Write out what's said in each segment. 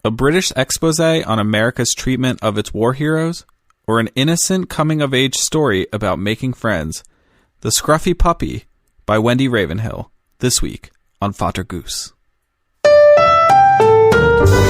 A British expose on America's treatment of its war heroes? Or an innocent coming-of-age story about making friends? The Scruffy Puppy by Wendy Ravenhill. This week on Vater, Goose.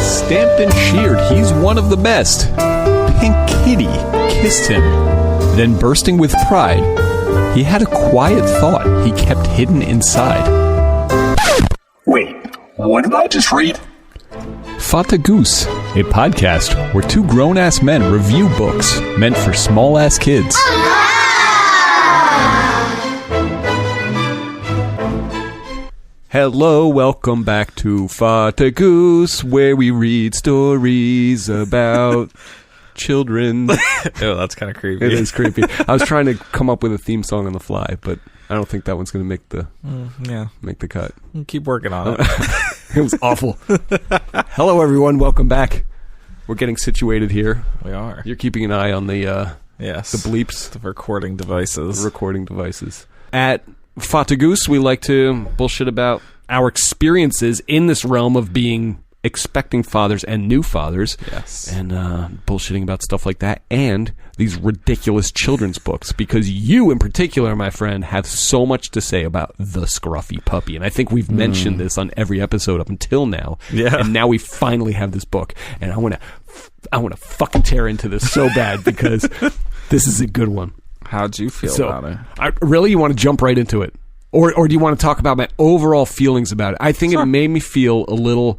Stamped and sheared, he's one of the best. Pink Kitty kissed him. Then, bursting with pride, he had a quiet thought he kept hidden inside. Wait, what did I just read? Vater Goose, a podcast where two grown-ass men review books meant for small-ass kids. Hello, welcome back to Vater Goose, where we read stories about children. Oh, that's kind of creepy. It is creepy. I was trying to come up with a theme song on the fly, but I don't think that one's going to make the cut. Keep working on it. It was awful. Hello, everyone. Welcome back. We're getting situated here. We are. You're keeping an eye on the Yes. the bleeps, The recording devices. At Vater Goose, we like to bullshit about our experiences in this realm of being expecting fathers and new fathers. Yes. And bullshitting about stuff like that and these ridiculous children's books, because you in particular, my friend, have so much to say about the Scruffy Puppy. And I think we've mentioned this on every episode up until now. Yeah. And now we finally have this book. And I want to fucking tear into this so bad because this is a good one. How'd you feel about it? Really, you want to jump right into it? Or do you want to talk about my overall feelings about it? I think It made me feel a little...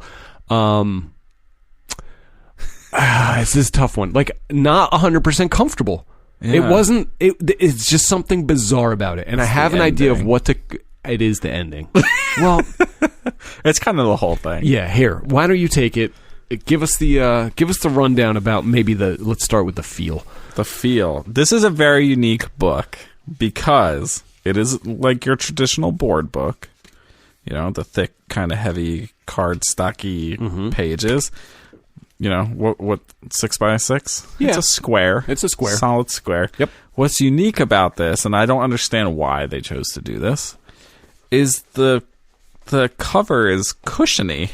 this is a tough one. Like, not 100% comfortable. Yeah. It wasn't... It's just something bizarre about it. And I have an idea of what to... It is the ending. Well... It's kind of the whole thing. Yeah, here. Why don't you take it? Give us the rundown about maybe let's start with the feel. The feel. This is a very unique book because it is like your traditional board book. You know, the thick, kind of heavy, cardstocky pages. You know, what 6x6? Yeah. It's a square. It's a square. Solid square. Yep. What's unique about this, and I don't understand why they chose to do this, is the cover is cushiony.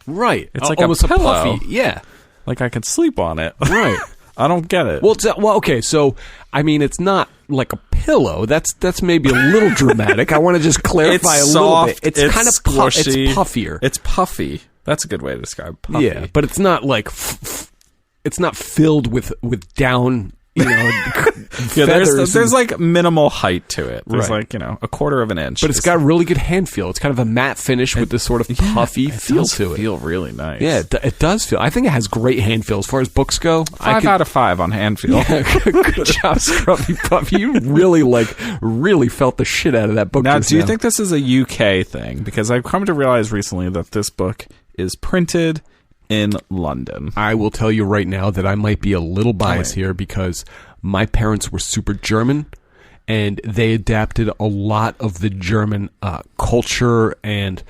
Right. It's like almost a pillow. Puffy. Yeah. Like I could sleep on it. Right. I don't get it. Well, okay. So, I mean, it's not like a pillow. That's maybe a little dramatic. I want to just clarify it's a soft, little bit. It's kind of squishy. It's puffier. It's puffy. That's a good way to describe puffy. Yeah, but it's not like it's not filled with down. You know, yeah. There's like minimal height to it. There's like, you know, a quarter of an inch. But it's got a really good hand feel. It's kind of a matte finish with this sort of puffy feel to it. Feel really nice. Yeah, it does feel. I think it has great hand feel as far as books go. 5 out of 5 on hand feel. Yeah, good job, Scruffy Puppy. You really felt the shit out of that book. Now, do you think this is a UK thing? Because I've come to realize recently that this book is printed in London. I will tell you right now that I might be a little biased here because my parents were super German and they adapted a lot of the German culture and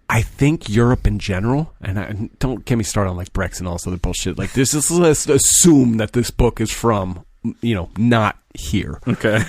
I think Europe in general. And don't get me started on like Brexit and all this other bullshit. Like this is, let's assume that this book is from, you know, not here. Okay.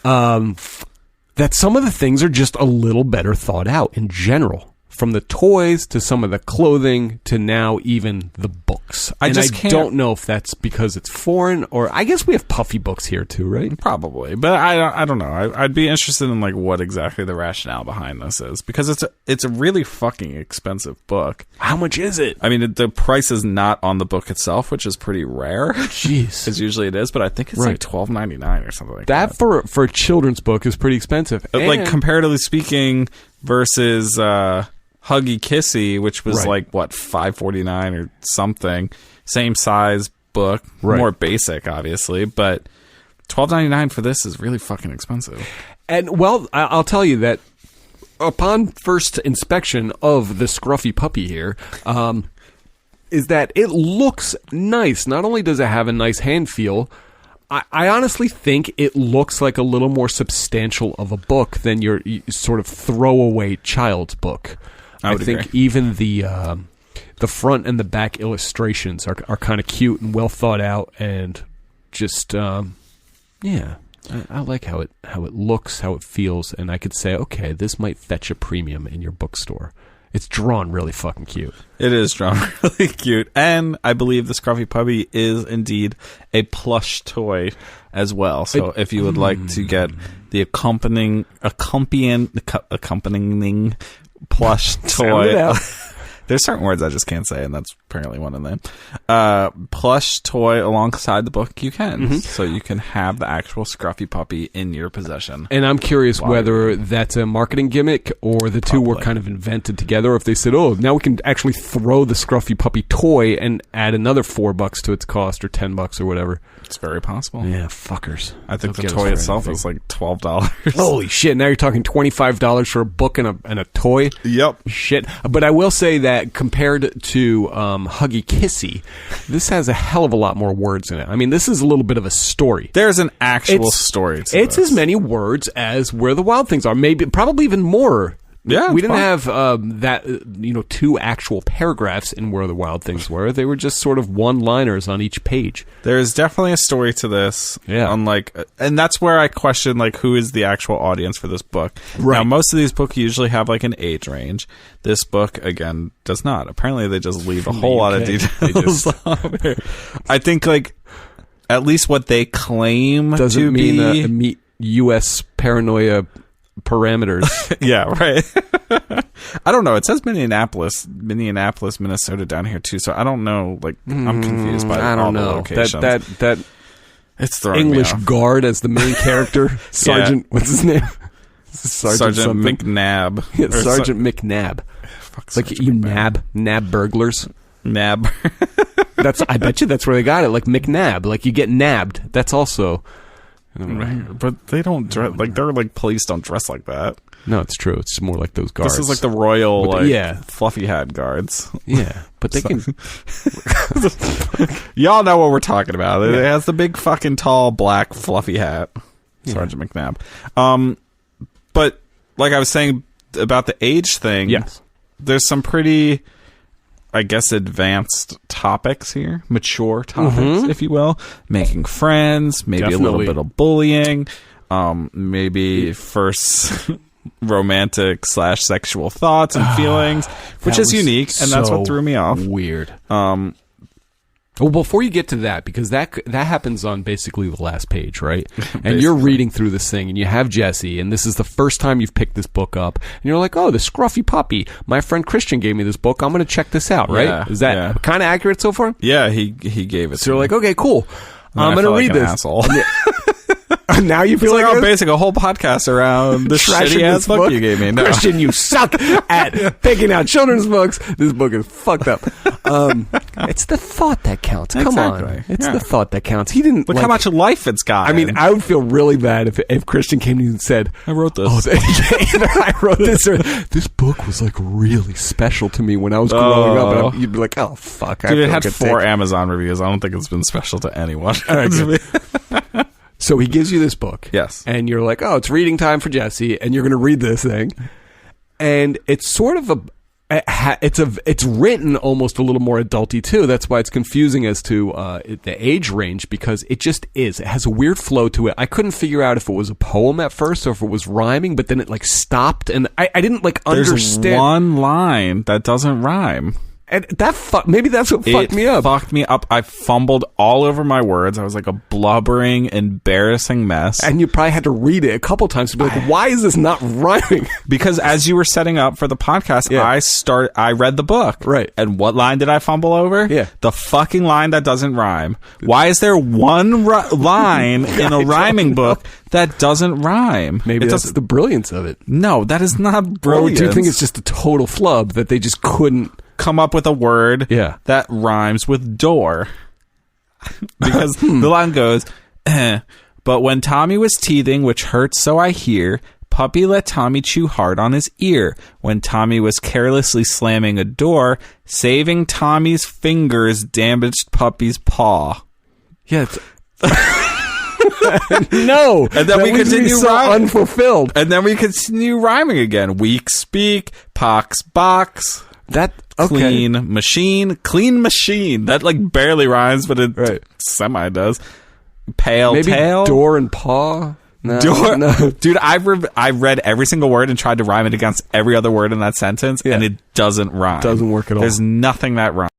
That some of the things are just a little better thought out in general. From the toys to some of the clothing to now even the books. I don't know if that's because it's foreign or I guess we have puffy books here too, right? Probably, but I don't know. I'd be interested in like what exactly the rationale behind this is because it's a really fucking expensive book. How much is it? I mean, the price is not on the book itself, which is pretty rare. Jeez, as usually it is, but I think it's like $12.99 or something like that. That for a children's book is pretty expensive. Like comparatively speaking, versus. Huggy Kissy, which was like what $5.49 or something, same size book, more basic obviously, but $12.99 for this is really fucking expensive. And well, I'll tell you that upon first inspection of the Scruffy Puppy here, is that it looks nice. Not only does it have a nice hand feel, I honestly think it looks like a little more substantial of a book than your sort of throwaway child's book. I think even the front and the back illustrations are kind of cute and well thought out, and just I like how it looks, how it feels, and I could say, okay, this might fetch a premium in your bookstore. It's drawn really fucking cute. It is drawn really cute. And I believe the Scruffy Puppy is indeed a plush toy as well. So if you would like to get the accompanying plush toy... There's certain words I just can't say, and that's apparently one of them. Plush toy alongside the book, you can. So you can have the actual Scruffy Puppy in your possession. And I'm curious whether that's a marketing gimmick or the two were kind of invented together, or if they said, oh, now we can actually throw the Scruffy Puppy toy and add another $4 to its cost, or $10 or whatever. It's very possible. Yeah, fuckers. I think the toy itself is like $12. Holy shit, now you're talking $25 for a book and a toy? Yep. Shit. But I will say that compared to Huggy Kissy, this has a hell of a lot more words in it. I mean, this is a little bit of a story. There's an actual story to It's this. as many words as Where the Wild Things Are. Probably even more. Yeah, we didn't have two actual paragraphs in Where the Wild Things Were. They were just sort of one-liners on each page. There is definitely a story to this. Yeah. And that's where I question, like, who is the actual audience for this book. Right. Now, most of these books usually have, like, an age range. This book, again, does not. Apparently, they just leave a whole lot of details on here. I think, like, at least what they claim Doesn't to meet U.S. paranoia parameters. Yeah, right. I don't know. It says Minneapolis, Minnesota down here too. So I don't know. Like, I'm confused by all the locations. That it's throwing English me off. guard as the main character, Sergeant. What's his name? Sergeant McNabb. Yeah, Sergeant McNabb. It's like you nab burglars. Nab. I bet you that's where they got it. Like McNabb. Like you get nabbed. That's also. Right. But they don't dress like they're like police don't dress like that. No, it's true. It's more like those guards. This is like the royal fluffy hat guards. Yeah, but they can. Y'all know what we're talking about. It has the big fucking tall black fluffy hat. Sergeant McNabb. But like I was saying about the age thing, yes, there's some pretty, I guess, advanced topics here, mature topics, if you will. Making friends, maybe a little bit of bullying, maybe first romantic / sexual thoughts and feelings, which is unique, and that's what threw me off. Weird. Well, before you get to that, because that happens on basically the last page, right? And you're reading through this thing, and you have Jesse, and this is the first time you've picked this book up, and you're like, oh, the Scruffy Puppy. My friend Christian gave me this book. I'm going to check this out, right? Yeah, is that kind of accurate so far? Yeah, he gave it. So you're like, okay, cool. I'm going to read this. Asshole. Now you feel like I'm basing a whole podcast around this shitty ass book you gave me. No. Christian, you suck at picking out children's books. This book is fucked up. It's the thought that counts. Come on, it's the thought that counts. He didn't look how much life it's got. I mean, I would feel really bad if Christian came to you and said, "I wrote this. I wrote this. Or, this book was like really special to me when I was growing up." And you'd be like, "Oh fuck!" Dude, it had 4 Amazon reviews. I don't think it's been special to anyone. All right, so he gives you this book. Yes. And you're like, oh, it's reading time for Jesse, and you're going to read this thing. And it's sort of it's written almost a little more adulty too. That's why it's confusing as to the age range, because it just is. It has a weird flow to it. I couldn't figure out if it was a poem at first or if it was rhyming, but then it like stopped, and I didn't like understand. There's one line that doesn't rhyme. And maybe that's what fucked me up. Fucked me up. I fumbled all over my words. I was like a blubbering, embarrassing mess. And you probably had to read it a couple times to be like, why is this not rhyming? Because as you were setting up for the podcast, I read the book. Right. And what line did I fumble over? Yeah. The fucking line that doesn't rhyme. Why is there one line in a rhyming book that doesn't rhyme? Maybe that's the brilliance of it. No, that is not brilliant. Or do you think it's just a total flub that they just couldn't come up with a word that rhymes with door? Because the line goes, but when Tommy was teething, which hurts so I hear, Puppy let Tommy chew hard on his ear. When Tommy was carelessly slamming a door, saving Tommy's fingers damaged Puppy's paw. Yeah, no, and then we continue unfulfilled. And then we continue rhyming again. Weak speak, pox box. Clean machine. That like barely rhymes, but it semi does. Pale maybe tail. Door and paw. No, Dude, I've read every single word and tried to rhyme it against every other word in that sentence, and it doesn't rhyme. Doesn't work at all. There's nothing that rhymes.